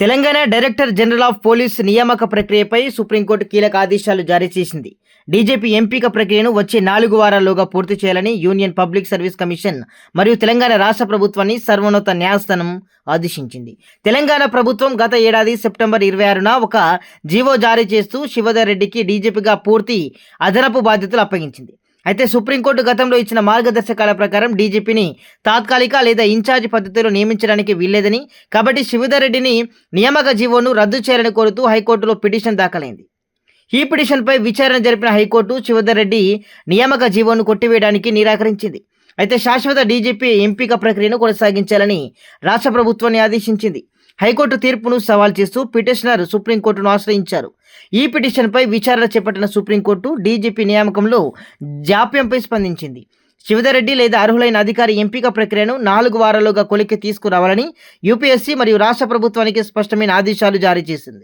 Telangana director general of police నియామక ప్రక్రియపై supreme court కీలక ఆదేశాలు జారీ చేసింది. డీజీపీ ఎంపిక ప్రక్రియను వచ్చే 4 వారాల్లోగా పూర్తి చేయాలని యూనియన్ పబ్లిక్ సర్వీస్ కమిషన్ మరియు తెలంగాణ రాష్ట్ర ప్రభుత్వాన్ని సర్వోన్నత న్యాయస్థానం ఆదేశించింది. తెలంగాణ ప్రభుత్వం గత ఏడాది సెప్టెంబర్ 26న ఒక జీవో జారీ చేస్తూ శివధర్ రెడ్డికి డీజీపీగా పూర్తి అదనపు బాధ్యతలు అప్పగించింది. అయితే సుప్రీంకోర్టు గతంలో ఇచ్చిన మార్గదర్శకాల ప్రకారం డీజీపీని తాత్కాలిక లేదా ఇన్ఛార్జ్ పద్ధతిలో నియమించడానికి వీల్లేదని, కాబట్టి శివధర్ రెడ్డిని నియామక జీవోను రద్దు చేయాలని కోరుతూ హైకోర్టులో పిటిషన్ దాఖలైంది. ఈ పిటిషన్పై విచారణ జరిపిన హైకోర్టు శివధర్ రెడ్డి నియామక జీవోను కొట్టివేయడానికి నిరాకరించింది. అయితే శాశ్వత డీజీపీ ఎంపిక ప్రక్రియను కొనసాగించాలని రాష్ట్ర ప్రభుత్వాన్ని ఆదేశించింది. హైకోర్టు తీర్పును సవాల్ చేస్తూ పిటిషనర్ సుప్రీంకోర్టును ఆశ్రయించారు. ఈ పిటిషన్పై విచారణ చేపట్టిన సుప్రీంకోర్టు డీజీపీ నియామకంలో జాప్యంపై స్పందించింది. శివధర్ రెడ్డి లేదా అర్హులైన అధికారి ఎంపిక ప్రక్రియను 4 వారాల్లోగా కొలిక్కి తీసుకురావాలని యూపీఎస్సీ మరియు రాష్ట్ర ప్రభుత్వానికి స్పష్టమైన ఆదేశాలు జారీ చేసింది.